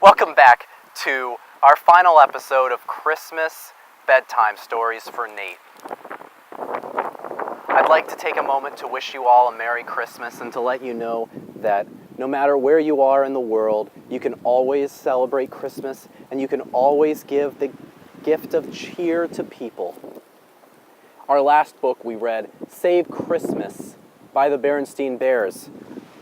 Welcome back to our final episode of Christmas Bedtime Stories for Nate. I'd like to take a moment to wish you all a Merry Christmas and to let you know that no matter where you are in the world, you can always celebrate Christmas and you can always give the gift of cheer to people. Our last book we read, Save Christmas by the Berenstain Bears,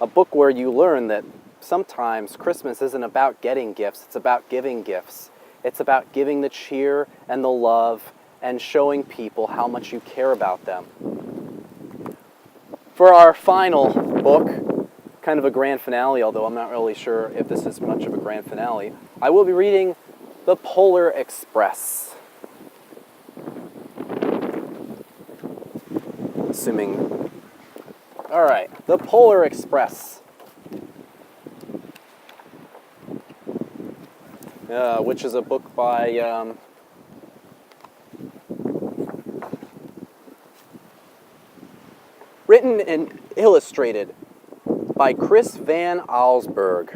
a book where you learn that sometimes Christmas isn't about getting gifts, it's about giving gifts. It's about giving the cheer and the love and showing people how much you care about them. For our final book, kind of a grand finale, although I'm not really sure if this is much of a grand finale, I will be reading The Polar Express. Assuming... Alright, The Polar Express. Which is a book by written and illustrated by Chris Van Allsburg.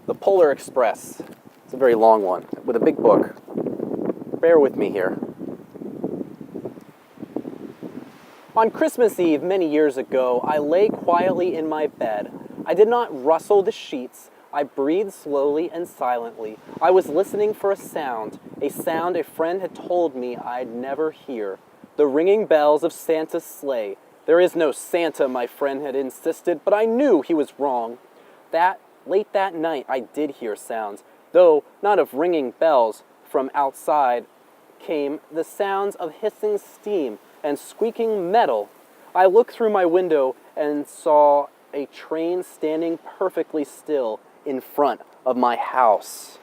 The Polar Express. It's a very long one with a big book. Bear with me here. On Christmas Eve many years ago, I lay quietly in my bed. I did not rustle the sheets. I breathed slowly and silently. I was listening for a sound a friend had told me I'd never hear. The ringing bells of Santa's sleigh. There is no Santa, my friend had insisted, but I knew he was wrong. Late that night I did hear sounds, though not of ringing bells. From outside came the sounds of hissing steam and squeaking metal. I looked through my window and saw a train standing perfectly still in front of my house.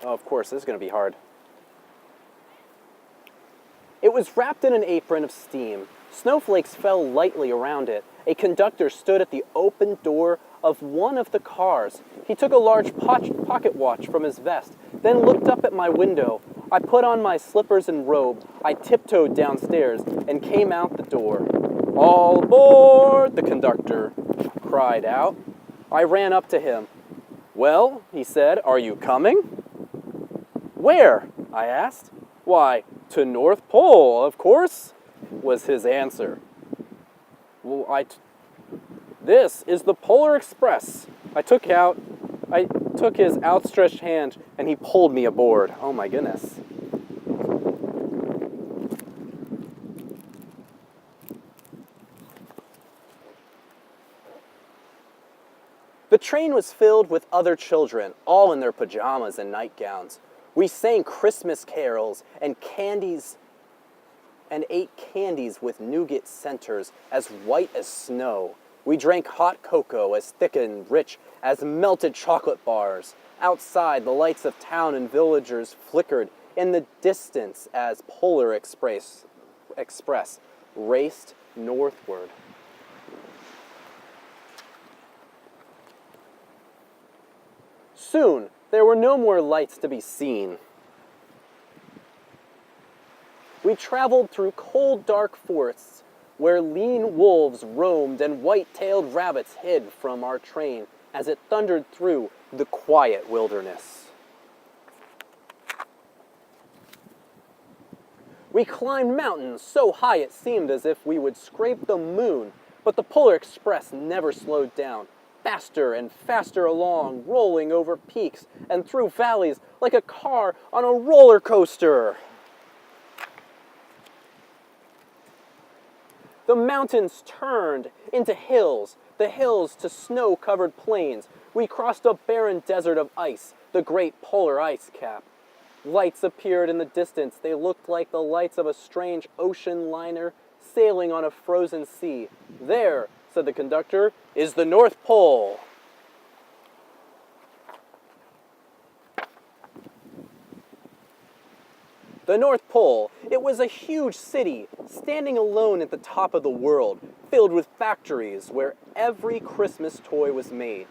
Oh, of course, this is going to be hard. It was wrapped in an apron of steam. Snowflakes fell lightly around it. A conductor stood at the open door of one of the cars. He took a large pocket watch from his vest, then looked up at my window. I put on my slippers and robe. I tiptoed downstairs and came out the door. "All aboard!" the conductor cried out. I ran up to him. "Well," he said, "are you coming?" "Where?" I asked. "Why, to North Pole, of course," was his answer. "Well, this is the Polar Express." I took his outstretched hand and he pulled me aboard. Oh my goodness. The train was filled with other children, all in their pajamas and nightgowns. We sang Christmas carols and ate candies with nougat centers as white as snow. We drank hot cocoa as thick and rich as melted chocolate bars. Outside, the lights of town and villagers flickered in the distance as Polar Express raced northward. Soon, there were no more lights to be seen. We traveled through cold, dark forests where lean wolves roamed and white-tailed rabbits hid from our train as it thundered through the quiet wilderness. We climbed mountains so high it seemed as if we would scrape the moon, but the Polar Express never slowed down. Faster and faster along, rolling over peaks and through valleys like a car on a roller coaster. The mountains turned into hills, the hills to snow-covered plains. We crossed a barren desert of ice, the great polar ice cap. Lights appeared in the distance. They looked like the lights of a strange ocean liner sailing on a frozen sea. "There," said the conductor, "is the North Pole." The North Pole, it was a huge city, standing alone at the top of the world, filled with factories where every Christmas toy was made.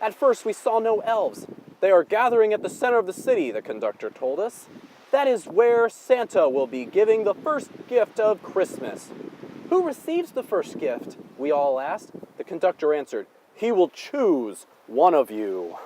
At first we saw no elves. "They are gathering at the center of the city," the conductor told us. "That is where Santa will be giving the first gift of Christmas." "Who receives the first gift?" we all asked. The conductor answered, "He will choose one of you."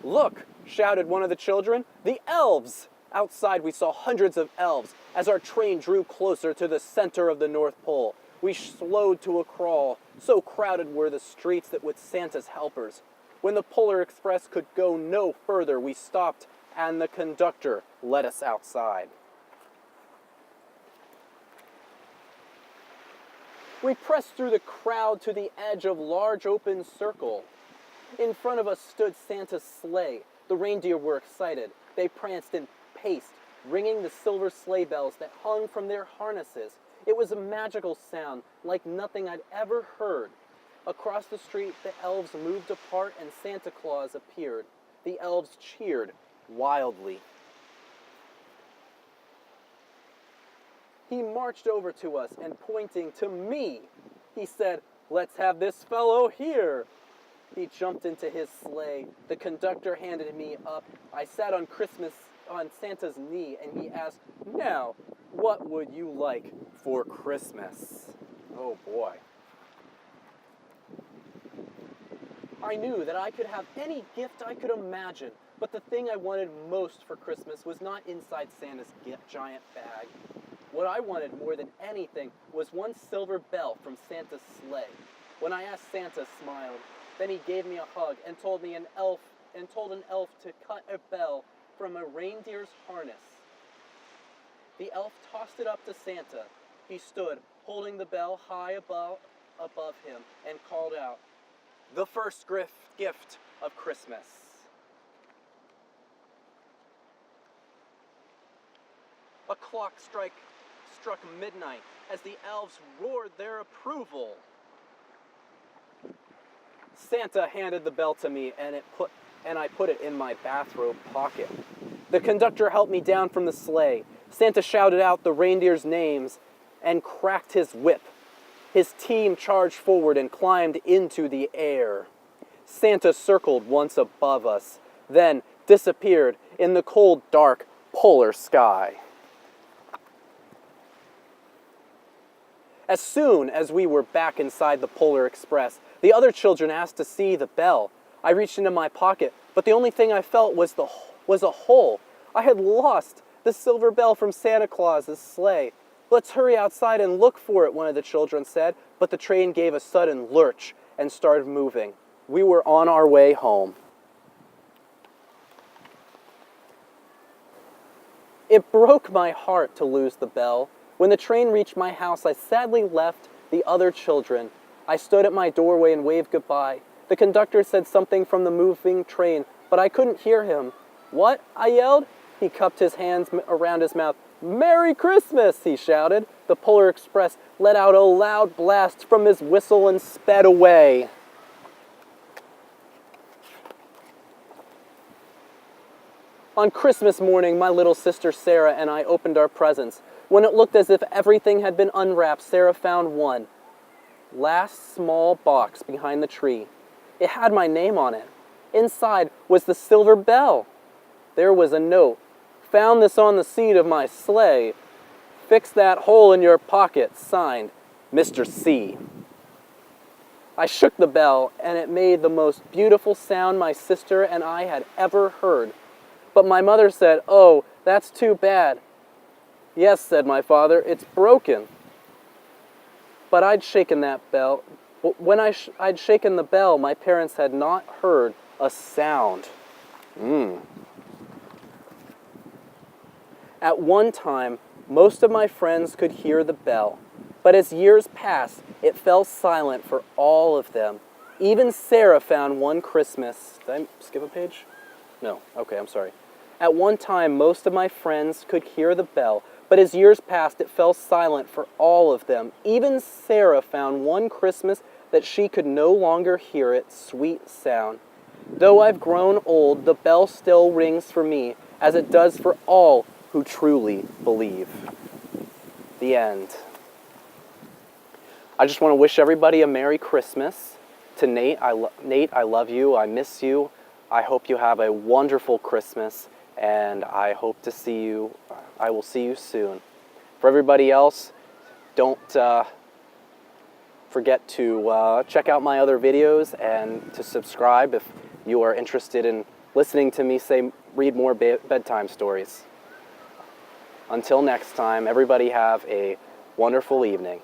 "Look," shouted one of the children, "the elves!" Outside we saw hundreds of elves. As our train drew closer to the center of the North Pole, we slowed to a crawl. So crowded were the streets that with Santa's helpers. When the Polar Express could go no further, we stopped and the conductor let us outside. We pressed through the crowd to the edge of large open circle. In front of us stood Santa's sleigh. The reindeer were excited. They pranced and paced, ringing the silver sleigh bells that hung from their harnesses. It was a magical sound, like nothing I'd ever heard. Across the street, the elves moved apart and Santa Claus appeared. The elves cheered wildly. He marched over to us and pointing to me, he said, "Let's have this fellow here." He jumped into his sleigh. The conductor handed me up. I sat on Santa's knee, and he asked, "Now, what would you like for Christmas?" Oh boy. I knew that I could have any gift I could imagine, but the thing I wanted most for Christmas was not inside Santa's giant bag. What I wanted more than anything was one silver bell from Santa's sleigh. When I asked, Santa smiled. Then he gave me a hug and told an elf to cut a bell from a reindeer's harness. The elf tossed it up to Santa. He stood, holding the bell high above him, and called out, "The first gift of Christmas." A clock struck midnight as the elves roared their approval. Santa handed the bell to me, and I put it in my bathrobe pocket. The conductor helped me down from the sleigh. Santa shouted out the reindeers' names and cracked his whip. His team charged forward and climbed into the air. Santa circled once above us, then disappeared in the cold, dark polar sky. As soon as we were back inside the Polar Express, the other children asked to see the bell. I reached into my pocket, but the only thing I felt was a hole. I had lost the silver bell from Santa Claus's sleigh. "Let's hurry outside and look for it," one of the children said, but the train gave a sudden lurch and started moving. We were on our way home. It broke my heart to lose the bell. When the train reached my house, I sadly left the other children. I stood at my doorway and waved goodbye. The conductor said something from the moving train, but I couldn't hear him. "What?" I yelled. He cupped his hands around his mouth. "Merry Christmas!" he shouted. The Polar Express let out a loud blast from his whistle and sped away. On Christmas morning, my little sister Sarah and I opened our presents. When it looked as if everything had been unwrapped, Sarah found one last small box behind the tree. It had my name on it. Inside was the silver bell. There was a note. "Found this on the seat of my sleigh. Fix that hole in your pocket. Signed, Mr. C." I shook the bell, and it made the most beautiful sound my sister and I had ever heard. But my mother said, "Oh, that's too bad." "Yes," said my father, "it's broken." But I'd shaken that bell. When I'd shaken the bell, my parents had not heard a sound. At one time, most of my friends could hear the bell, but as years passed, it fell silent for all of them. Even Sarah found one Christmas. Did I skip a page? No. Okay, I'm sorry. At one time, most of my friends could hear the bell, but as years passed, it fell silent for all of them. Even Sarah found one Christmas that she could no longer hear its sweet sound. Though I've grown old, the bell still rings for me, as it does for all who truly believe. The end. I just want to wish everybody a Merry Christmas. To Nate, I love you. I miss you. I hope you have a wonderful Christmas. and I hope to see you. I will see you soon. For everybody else, don't forget to check out my other videos and to subscribe if you are interested in listening to me read more bedtime stories. Until next time, everybody have a wonderful evening.